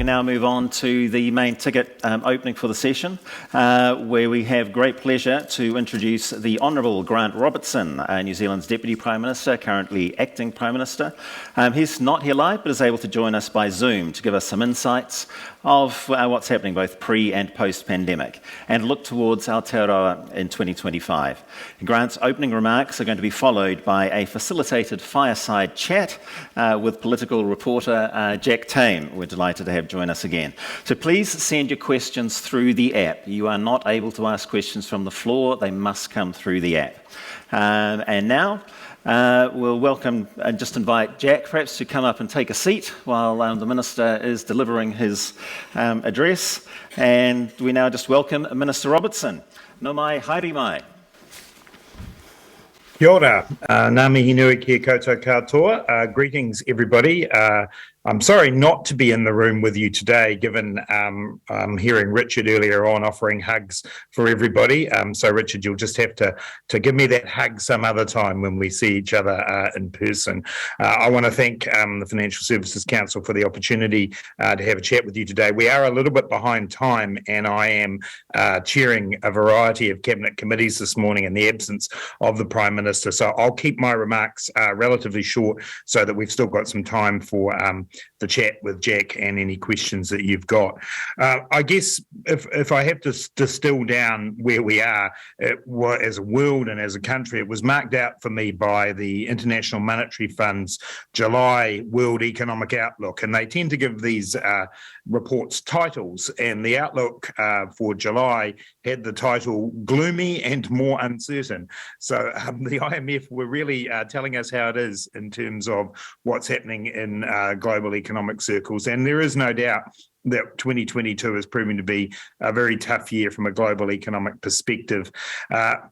can now move on to the main ticket opening for the session, where we have great pleasure to introduce the Honourable Grant Robertson, New Zealand's Deputy Prime Minister, currently Acting Prime Minister. He's not here live, but is able to join us by Zoom to give us some insights of what's happening both pre- and post-pandemic, and look towards Aotearoa in 2025. Grant's opening remarks are going to be followed by a facilitated fireside chat with political reporter Jack Tame. We're delighted to have join us again. So please send your questions through the app. You are not able to ask questions from the floor. They must come through the app. And now we'll welcome and just invite Jack perhaps to come up and take a seat while the Minister is delivering his address. And we now just welcome Minister Robertson. No mai, haere mai. Kia ora, ngā mihi nui ki koutou katoa. Greetings, everybody. I'm sorry not to be in the room with you today, given I'm hearing Richard earlier on offering hugs for everybody. So Richard, you'll just have to give me that hug some other time when we see each other in person. I want to thank the Financial Services Council for the opportunity to have a chat with you today. We are a little bit behind time, and I am chairing a variety of cabinet committees this morning in the absence of the Prime Minister. So I'll keep my remarks relatively short so that we've still got some time for the chat with Jack and any questions that you've got. I guess if I have to distill down where we are as a world and as a country, it was marked out for me by the International Monetary Fund's July World Economic Outlook, and they tend to give these reports titles, and the outlook for July had the title Gloomy and More Uncertain. So the IMF were really telling us how it is in terms of what's happening in global economic circles, and there is no doubt that 2022 is proving to be a very tough year from a global economic perspective.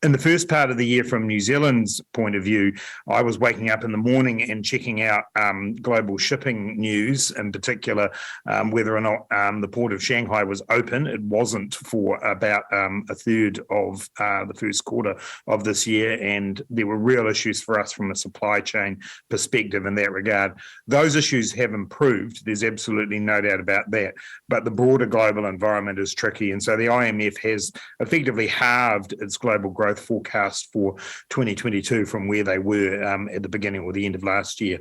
In the first part of the year, from New Zealand's point of view, I was waking up in the morning and checking out global shipping news, in particular whether or not the port of Shanghai was open. It wasn't for about a third of the first quarter of this year, and there were real issues for us from a supply chain perspective in that regard. Those issues have improved. There's absolutely no doubt about that. But the broader global environment is tricky, and so the IMF has effectively halved its global growth forecast for 2022 from where they were at the beginning or the end of last year.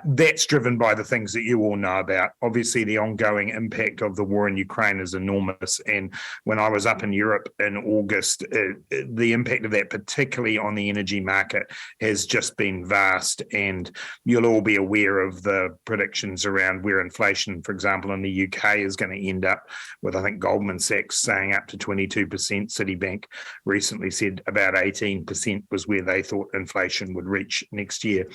That's driven by the things that you all know about. Obviously, the ongoing impact of the war in Ukraine is enormous, and when I was up in Europe in August, the impact of that, particularly on the energy market, has just been vast, and you'll all be aware of the predictions around where inflation, for example, in the UK is going to end up with, I think, Goldman Sachs saying up to 22%. Citibank recently said about 18% was where they thought inflation would reach next year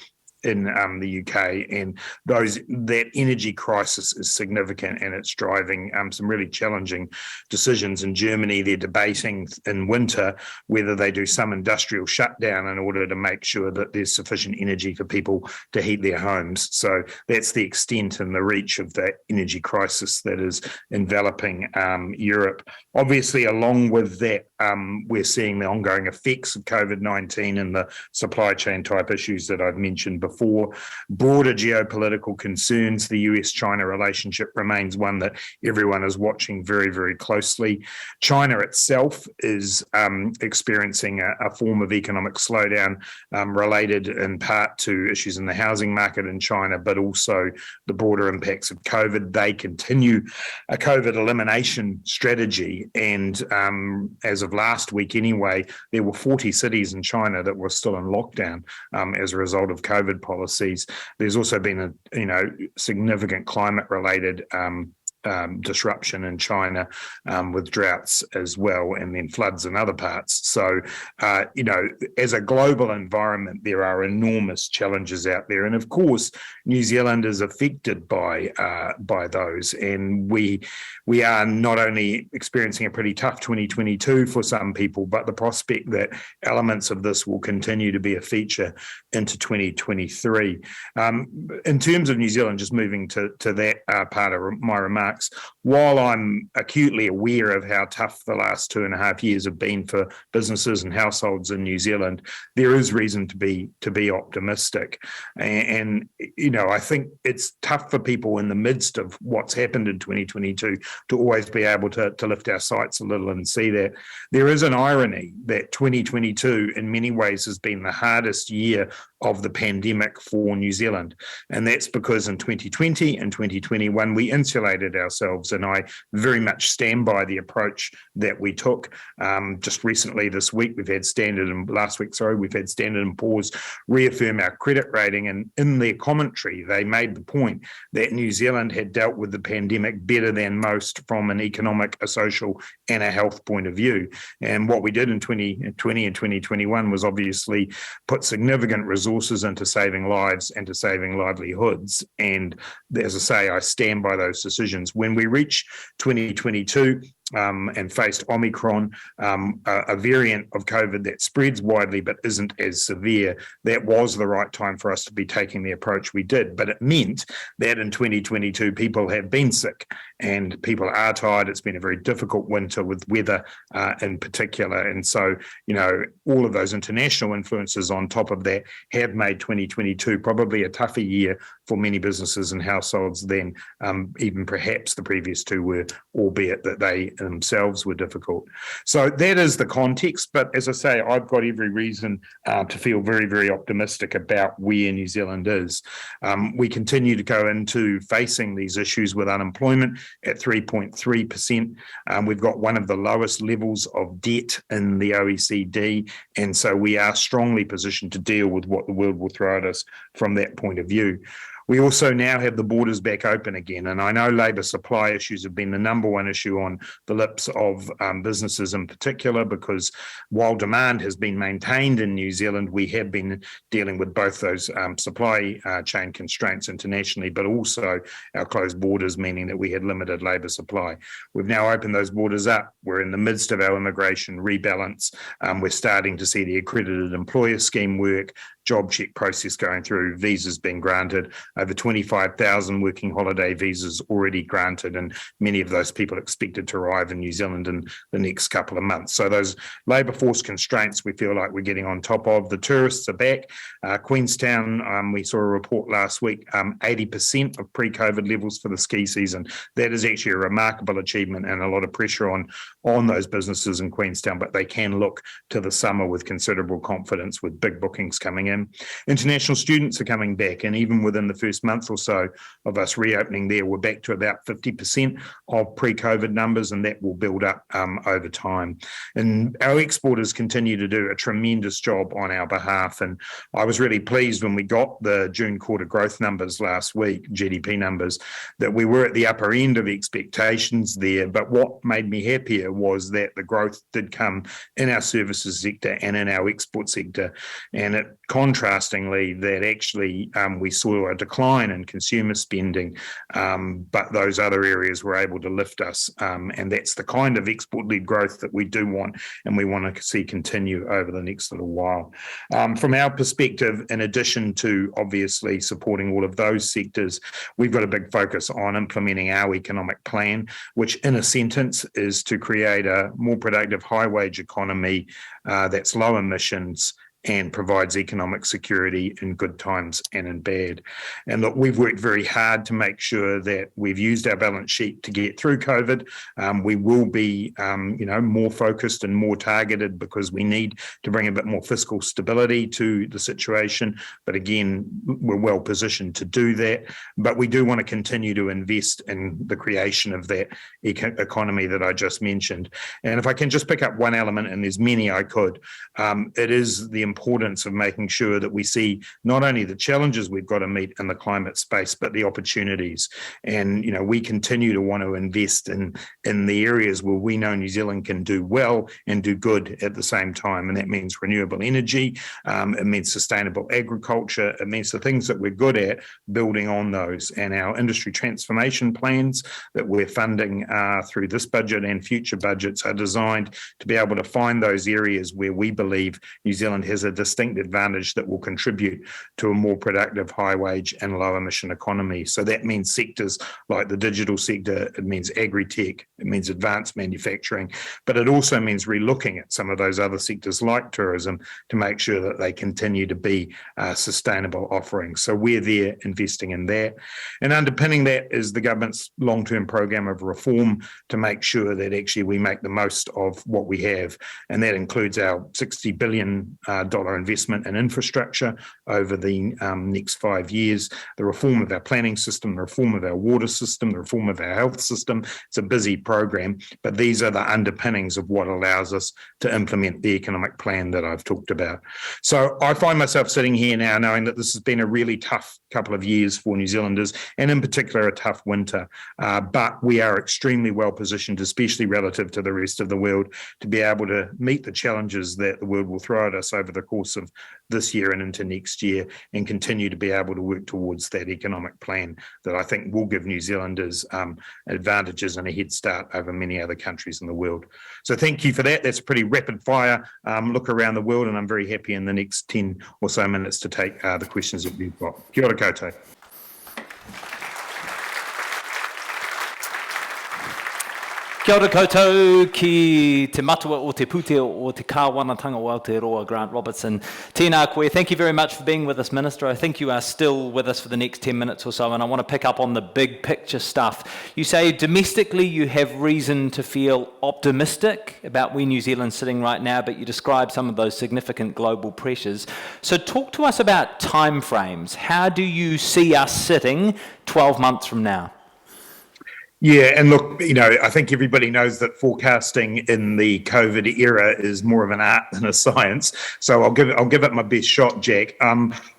in the UK, and that energy crisis is significant, and it's driving some really challenging decisions. In Germany, they're debating in winter whether they do some industrial shutdown in order to make sure that there's sufficient energy for people to heat their homes. So that's the extent and the reach of the energy crisis that is enveloping Europe. Obviously, along with that, we're seeing the ongoing effects of COVID-19 and the supply chain type issues that I've mentioned before. Broader geopolitical concerns. The US-China relationship remains one that everyone is watching very, very closely. China itself is experiencing a form of economic slowdown related in part to issues in the housing market in China, but also the broader impacts of COVID. They continue a COVID elimination strategy, and as of last week anyway, there were 40 cities in China that were still in lockdown as a result of COVID policies. There's also been a significant climate-related disruption in China with droughts as well, and then floods in other parts. So, as a global environment, there are enormous challenges out there, and of course, New Zealand is affected by those. And we are not only experiencing a pretty tough 2022 for some people, but the prospect that elements of this will continue to be a feature into 2023. In terms of New Zealand, just moving to that part of my remarks, while I'm acutely aware of how tough the last 2.5 years have been for businesses and households in New Zealand, there is reason to be optimistic. And I think it's tough for people in the midst of what's happened in 2022 to always be able to lift our sights a little and see that there is an irony that 2022 in many ways has been the hardest year of the pandemic for New Zealand. And that's because in 2020 and 2021, we insulated ourselves. And I very much stand by the approach that we took. Just recently this week, we've had Standard & Poor's reaffirm our credit rating. And in their commentary, they made the point that New Zealand had dealt with the pandemic better than most from an economic, a social, and a health point of view. And what we did in 2020 and 2021 was obviously put significant resources into saving lives and to saving livelihoods. And as I say, I stand by those decisions. When we reach 2022, and faced Omicron, a variant of COVID that spreads widely but isn't as severe, that was the right time for us to be taking the approach we did. But it meant that in 2022, people have been sick and people are tired. It's been a very difficult winter with weather in particular. And so, all of those international influences on top of that have made 2022 probably a tougher year for many businesses and households than even perhaps the previous two were, albeit that they themselves were difficult. So that is the context. But as I say, I've got every reason to feel very, very optimistic about where New Zealand is. We continue to go into facing these issues with unemployment at 3.3%. We've got one of the lowest levels of debt in the OECD. And so we are strongly positioned to deal with what the world will throw at us from that point of view. We also now have the borders back open again. And I know labour supply issues have been the number one issue on the lips of businesses in particular, because while demand has been maintained in New Zealand, we have been dealing with both those supply chain constraints internationally, but also our closed borders, meaning that we had limited labour supply. We've now opened those borders up. We're in the midst of our immigration rebalance. We're starting to see the accredited employer scheme work, job check process going through, visas being granted, over 25,000 working holiday visas already granted, and many of those people expected to arrive in New Zealand in the next couple of months. So those labour force constraints we feel like we're getting on top of. The tourists are back. Queenstown, we saw a report last week, 80% of pre-COVID levels for the ski season. That is actually a remarkable achievement and a lot of pressure on those businesses in Queenstown, but they can look to the summer with considerable confidence with big bookings coming in. International students are coming back, and even within the first month or so of us reopening there, we're back to about 50% of pre-COVID numbers, and that will build up over time. And our exporters continue to do a tremendous job on our behalf, and I was really pleased when we got the June quarter growth numbers last week, GDP numbers, that we were at the upper end of expectations there. But what made me happier was that the growth did come in our services sector and in our export sector, and it contrastingly, that actually we saw a decline in consumer spending, but those other areas were able to lift us. And that's the kind of export-led growth that we do want, and we want to see continue over the next little while. From our perspective, in addition to obviously supporting all of those sectors, we've got a big focus on implementing our economic plan, which in a sentence is to create a more productive high-wage economy that's low emissions and provides economic security in good times and in bad. And look, we've worked very hard to make sure that we've used our balance sheet to get through COVID. We will be, more focused and more targeted because we need to bring a bit more fiscal stability to the situation. But again, we're well positioned to do that. But we do want to continue to invest in the creation of that economy that I just mentioned. And if I can just pick up one element, and there's many I could, it is the importance of making sure that we see not only the challenges we've got to meet in the climate space, but the opportunities. And, we continue to want to invest in the areas where we know New Zealand can do well and do good at the same time. And that means renewable energy, it means sustainable agriculture, it means the things that we're good at, building on those. And our industry transformation plans that we're funding through this budget and future budgets are designed to be able to find those areas where we believe New Zealand has a distinct advantage that will contribute to a more productive, high-wage and low-emission economy. So that means sectors like the digital sector, it means agri-tech, it means advanced manufacturing, but it also means relooking at some of those other sectors like tourism to make sure that they continue to be sustainable offerings. So we're there investing in that. And underpinning that is the government's long-term program of reform to make sure that actually we make the most of what we have. And that includes our $60 billion investment in infrastructure over the next 5 years, the reform of our planning system, the reform of our water system, the reform of our health system. It's a busy program, but these are the underpinnings of what allows us to implement the economic plan that I've talked about. So I find myself sitting here now knowing that this has been a really tough couple of years for New Zealanders, and in particular a tough winter. But we are extremely well positioned, especially relative to the rest of the world, to be able to meet the challenges that the world will throw at us over the course of this year and into next year, and continue to be able to work towards that economic plan that I think will give New Zealanders advantages and a head start over many other countries in the world. So thank you for that. That's a pretty rapid fire look around the world, and I'm very happy in the next 10 or so minutes to take the questions that you've got. Kia ora koutou. Kia ora koutou ki te matua o te pūteo o te kāwanatanga o Aotearoa, Grant Robertson. Tēnā koe, thank you very much for being with us, Minister. I think you are still with us for the next 10 minutes or so, and I want to pick up on the big picture stuff. You say domestically you have reason to feel optimistic about where New Zealand's sitting right now, but you describe some of those significant global pressures. So talk to us about timeframes. How do you see us sitting 12 months from now? Yeah, and look, I think everybody knows that forecasting in the COVID era is more of an art than a science. So I'll give it my best shot, Jack.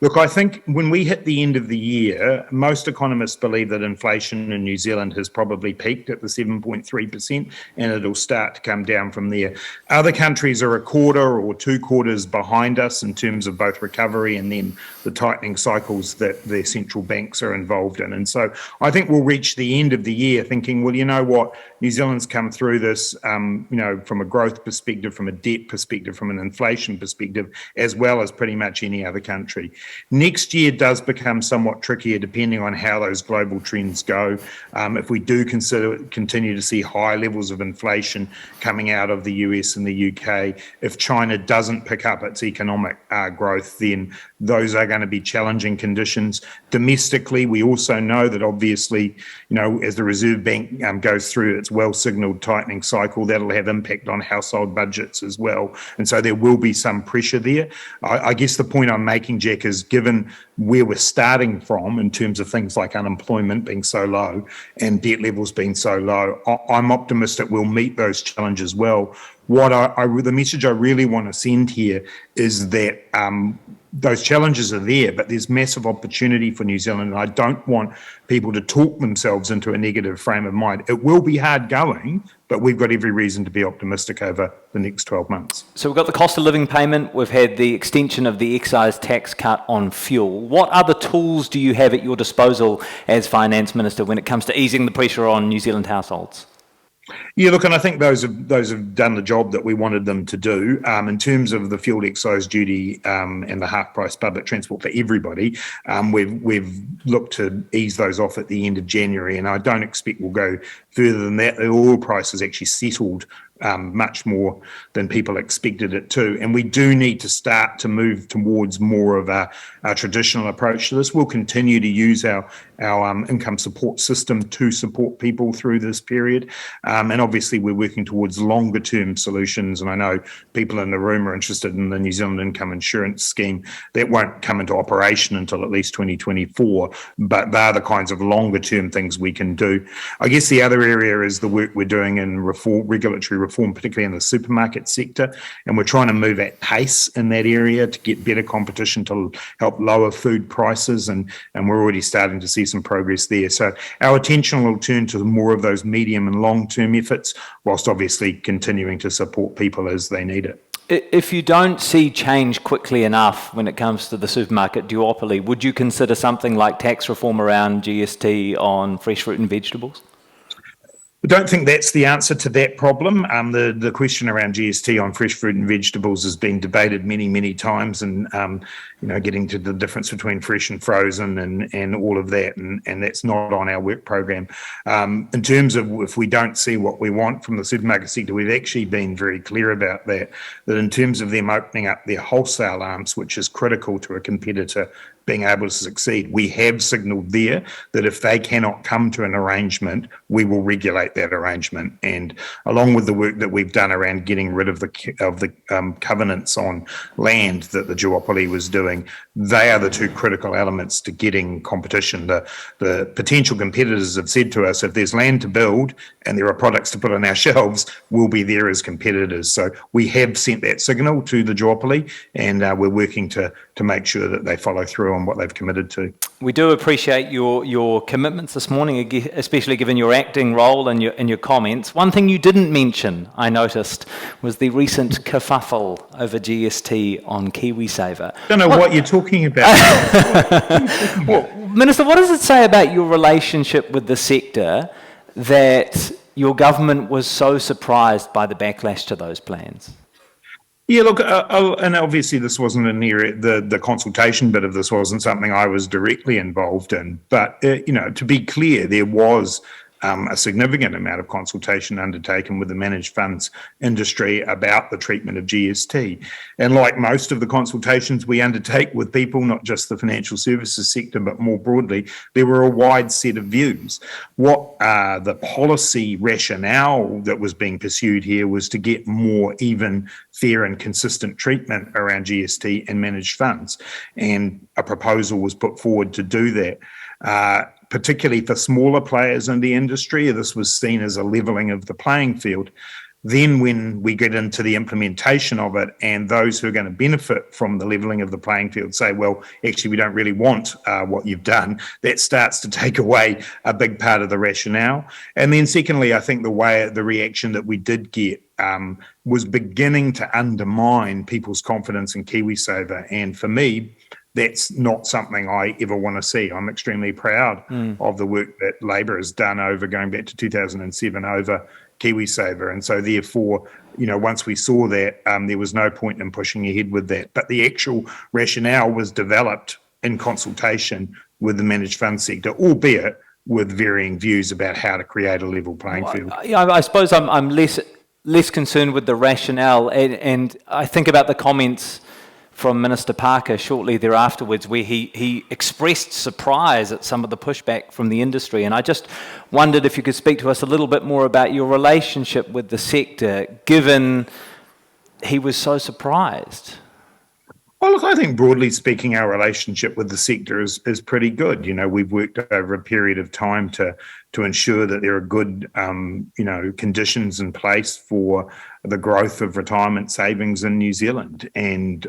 Look, I think when we hit the end of the year, most economists believe that inflation in New Zealand has probably peaked at the 7.3%, and it'll start to come down from there. Other countries are a quarter or 2 quarters behind us in terms of both recovery and then the tightening cycles that their central banks are involved in. And so I think we'll reach the end of the year thinking, well, you know what, New Zealand's come through this, from a growth perspective, from a debt perspective, from an inflation perspective, as well as pretty much any other country. Next year does become somewhat trickier depending on how those global trends go. If we do continue to see high levels of inflation coming out of the US and the UK, if China doesn't pick up its economic growth, then those are going to be challenging conditions. Domestically, we also know that obviously, as the Reserve Bank goes through its well-signalled tightening cycle, that'll have impact on household budgets as well. And so there will be some pressure there. I guess the point I'm making, Jack, is given where we're starting from in terms of things like unemployment being so low and debt levels being so low, I'm optimistic we'll meet those challenges well. The message I really want to send here is that those challenges are there, but there's massive opportunity for New Zealand, and I don't want people to talk themselves into a negative frame of mind. It will be hard going, but we've got every reason to be optimistic over the next 12 months. So we've got the cost of living payment, we've had the extension of the excise tax cut on fuel. What other tools do you have at your disposal as Finance Minister when it comes to easing the pressure on New Zealand households? Yeah, look, and I think those have done the job that we wanted them to do. In terms of the fuel excise duty and the half-price public transport for everybody, we've looked to ease those off at the end of January, and I don't expect we'll go further than that. The oil price has actually settled much more than people expected it to. And we do need to start to move towards more of a traditional approach to this. We'll continue to use our income support system to support people through this period. And obviously we're working towards longer term solutions. And I know people in the room are interested in the New Zealand Income Insurance Scheme. That won't come into operation until at least 2024, but they're the kinds of longer term things we can do. I guess the other area is the work we're doing in regulatory reform, particularly in the supermarket sector. And we're trying to move at pace in that area to get better competition to help lower food prices. And we're already starting to see some progress there. So our attention will turn to more of those medium and long-term efforts, whilst obviously continuing to support people as they need it. If you don't see change quickly enough when it comes to the supermarket duopoly, would you consider something like tax reform around GST on fresh fruit and vegetables? I don't think that's the answer to that problem. The question around GST on fresh fruit and vegetables has been debated many, many times, and getting to the difference between fresh and frozen and all of that, and that's not on our work program. In terms of if we don't see what we want from the supermarket sector, we've actually been very clear about that in terms of them opening up their wholesale arms, which is critical to a competitor being able to succeed. We have signalled there that if they cannot come to an arrangement, we will regulate that arrangement. And along with the work that we've done around getting rid of the covenants on land that the duopoly was doing, they are the two critical elements to getting competition. The potential competitors have said to us, if there's land to build and there are products to put on our shelves, we'll be there as competitors. So we have sent that signal to the duopoly, and we're working to make sure that they follow through on what they've committed to. We do appreciate your commitments this morning, especially given your acting role and your comments. One thing you didn't mention, I noticed, was the recent kerfuffle over GST on KiwiSaver. I don't know what you're talking about. Well, Minister, what does it say about your relationship with the sector that your government was so surprised by the backlash to those plans? Yeah, look, and obviously this wasn't an area, the consultation bit of this wasn't something I was directly involved in. But, to be clear, there was a significant amount of consultation undertaken with the managed funds industry about the treatment of GST. And like most of the consultations we undertake with people, not just the financial services sector, but more broadly, there were a wide set of views. What the policy rationale that was being pursued here was to get more even, fair and consistent treatment around GST and managed funds. And a proposal was put forward to do that. Particularly for smaller players in the industry, this was seen as a levelling of the playing field. Then when we get into the implementation of it and those who are going to benefit from the levelling of the playing field say, well, actually, we don't really want what you've done, that starts to take away a big part of the rationale. And then secondly, I think the reaction that we did get was beginning to undermine people's confidence in KiwiSaver. And for me, that's not something I ever want to see. I'm extremely proud of the work that Labor has done going back to 2007 over KiwiSaver. And so therefore, once we saw that, there was no point in pushing ahead with that. But the actual rationale was developed in consultation with the managed fund sector, albeit with varying views about how to create a level playing field. I suppose I'm less concerned with the rationale, and I think about the comments from Minister Parker shortly thereafterwards, where he expressed surprise at some of the pushback from the industry. And I just wondered if you could speak to us a little bit more about your relationship with the sector, given he was so surprised. Well, look, I think broadly speaking, our relationship with the sector is pretty good. We've worked over a period of time to ensure that there are good, conditions in place for the growth of retirement savings in New Zealand. And,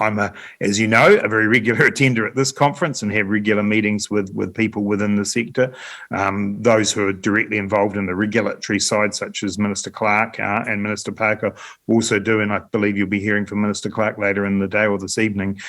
I'm as you know, a very regular attender at this conference and have regular meetings with people within the sector. Those who are directly involved in the regulatory side, such as Minister Clark and Minister Parker, also do, and I believe you'll be hearing from Minister Clark later in the day or this evening.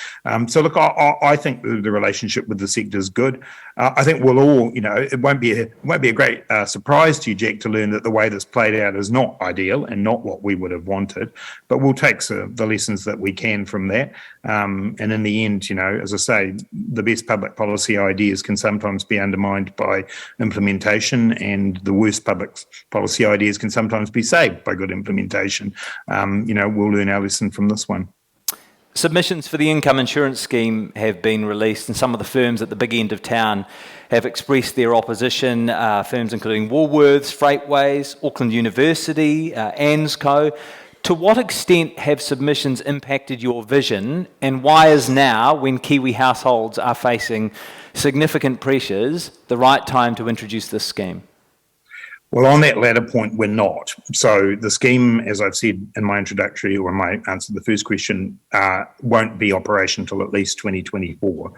So look, I think the relationship with the sector is good. I think we'll all, it won't be a great surprise to you, Jack, to learn that the way this played out is not ideal and not what we would have wanted, but we'll take the lessons that we can from that. And in the end, as I say, the best public policy ideas can sometimes be undermined by implementation, and the worst public policy ideas can sometimes be saved by good implementation. We'll learn our lesson from this one. Submissions for the income insurance scheme have been released, and some of the firms at the big end of town have expressed their opposition, firms including Woolworths, Freightways, Auckland University, ANZCO. To what extent have submissions impacted your vision, and why is now, when Kiwi households are facing significant pressures, the right time to introduce this scheme? Well, on that latter point, we're not. So the scheme, as I've said in my introductory or in my answer to the first question, won't be operational till at least 2024.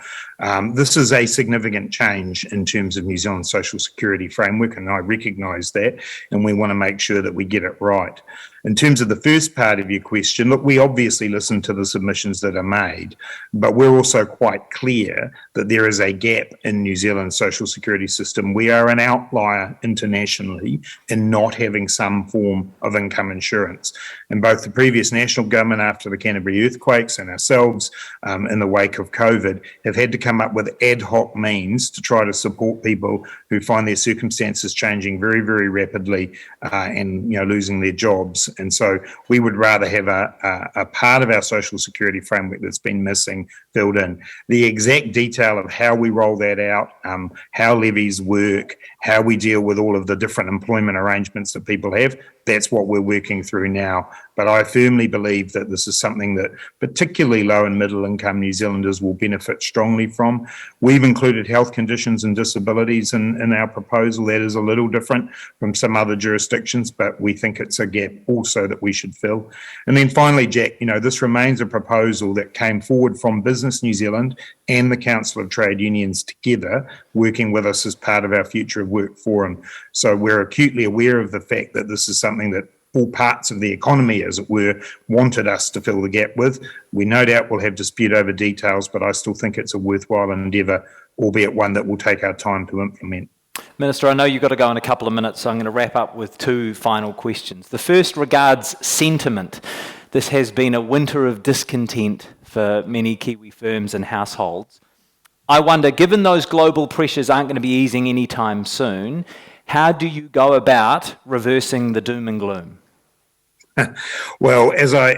This is a significant change in terms of New Zealand's social security framework, and I recognise that, and we want to make sure that we get it right. In terms of the first part of your question, look, we obviously listen to the submissions that are made, but we're also quite clear that there is a gap in New Zealand's social security system. We are an outlier internationally in not having some form of income insurance. And both the previous national government after the Canterbury earthquakes and ourselves in the wake of COVID have had to come up with ad hoc means to try to support people who find their circumstances changing very, very rapidly and losing their jobs. And so we would rather have a part of our social security framework that's been missing filled in. The exact detail of how we roll that out, how levies work, how we deal with all of the different employment arrangements that people have, that's what we're working through now. But I firmly believe that this is something that particularly low and middle income New Zealanders will benefit strongly from. We've included health conditions and disabilities in our proposal. That is a little different from some other jurisdictions, but we think it's a gap also that we should fill. And then finally, Jack, this remains a proposal that came forward from Business New Zealand and the Council of Trade Unions together, working with us as part of our Future of Work Forum. So we're acutely aware of the fact that this is something that all parts of the economy, as it were, wanted us to fill the gap with. We no doubt will have dispute over details, but I still think it's a worthwhile endeavour, albeit one that will take our time to implement. Minister, I know you've got to go in a couple of minutes, so I'm going to wrap up with two final questions. The first regards sentiment. This has been a winter of discontent for many Kiwi firms and households. I wonder, given those global pressures aren't going to be easing anytime soon, how do you go about reversing the doom and gloom? Well, as I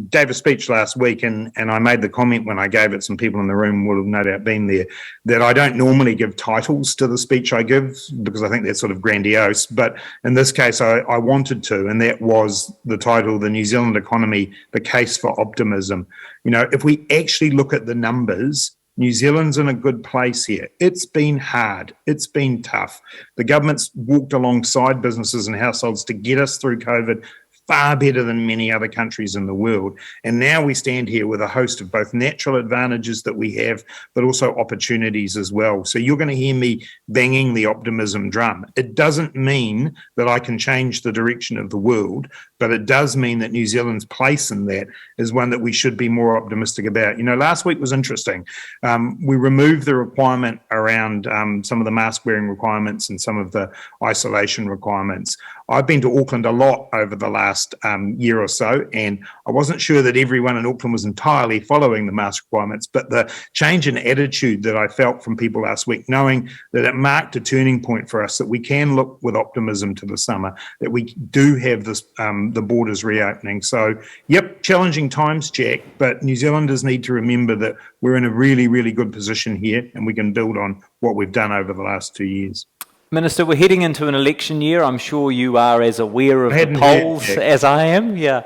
gave a speech last week, and I made the comment when I gave it, some people in the room will have no doubt been there, that I don't normally give titles to the speech I give because I think that's sort of grandiose. But in this case, I wanted to, and that was the title, The New Zealand Economy, The Case for Optimism. If we actually look at the numbers, New Zealand's in a good place here. It's been hard. It's been tough. The government's walked alongside businesses and households to get us through COVID far better than many other countries in the world. And now we stand here with a host of both natural advantages that we have, but also opportunities as well. So you're going to hear me banging the optimism drum. It doesn't mean that I can change the direction of the world, but it does mean that New Zealand's place in that is one that we should be more optimistic about. Last week was interesting. We removed the requirement around some of the mask wearing requirements and some of the isolation requirements. I've been to Auckland a lot over the last year or so, and I wasn't sure that everyone in Auckland was entirely following the mask requirements, but the change in attitude that I felt from people last week, knowing that it marked a turning point for us, that we can look with optimism to the summer, that we do have this the borders reopening. So, yep, challenging times, Jack, but New Zealanders need to remember that we're in a really, really good position here, and we can build on what we've done over the last 2 years. Minister, we're heading into an election year. I'm sure you are as aware of the polls as I am. Yeah.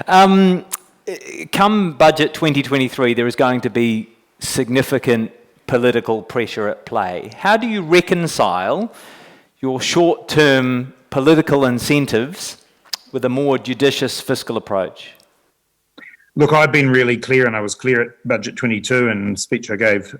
Come budget 2023, there is going to be significant political pressure at play. How do you reconcile your short-term political incentives with a more judicious fiscal approach? Look, I've been really clear, and I was clear at Budget 22 and the speech I gave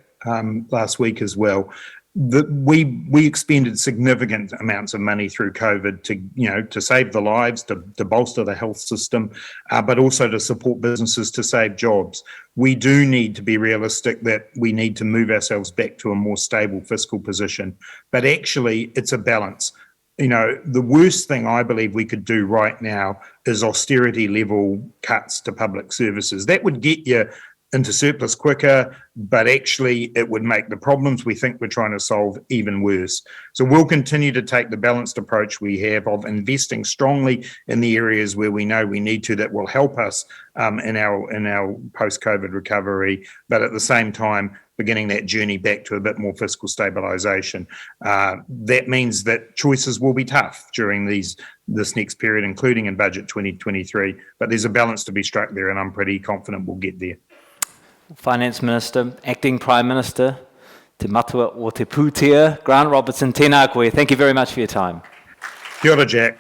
last week as well. We expended significant amounts of money through COVID to save the lives, to bolster the health system, but also to support businesses to save jobs. We do need to be realistic that we need to move ourselves back to a more stable fiscal position. But actually, it's a balance. The worst thing I believe we could do right now is austerity level cuts to public services. That would get you into surplus quicker, but actually it would make the problems we think we're trying to solve even worse. So we'll continue to take the balanced approach we have of investing strongly in the areas where we know we need to, that will help us in our post-COVID recovery, but at the same time beginning that journey back to a bit more fiscal stabilisation. That means that choices will be tough during this next period, including in Budget 2023, but there's a balance to be struck there, and I'm pretty confident we'll get there. Finance Minister, Acting Prime Minister, Te Matua o Te Pūtea, Grant Robertson, tēnā koe. Thank you very much for your time. Kia ora, Jack.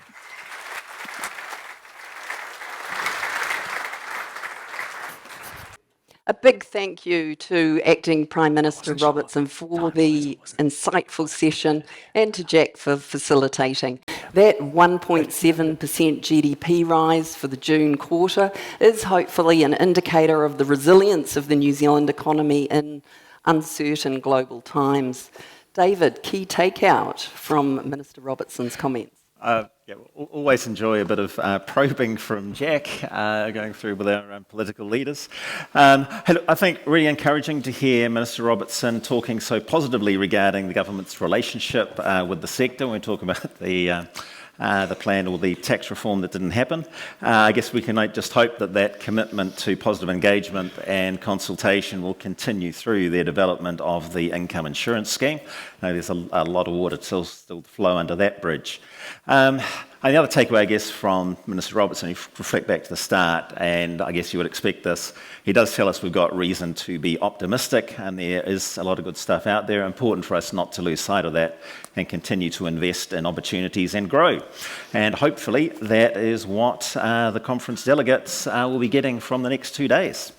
A big thank you to Acting Prime Minister Robertson for the insightful session and to Jack for facilitating. That 1.7% GDP rise for the June quarter is hopefully an indicator of the resilience of the New Zealand economy in uncertain global times. David, key takeout from Minister Robertson's comments. Yeah, we'll always enjoy a bit of probing from Jack, going through with our political leaders. I think really encouraging to hear Minister Robertson talking so positively regarding the government's relationship with the sector when we talk about the plan or the tax reform that didn't happen. I guess we can just hope that that commitment to positive engagement and consultation will continue through their development of the income insurance scheme. There's a lot of water still to flow under that bridge. And the other takeaway, I guess, from Minister Robertson, you reflect back to the start, and I guess you would expect this, he does tell us we've got reason to be optimistic, and there is a lot of good stuff out there. Important for us not to lose sight of that and continue to invest in opportunities and grow. And hopefully that is what the conference delegates will be getting from the next 2 days.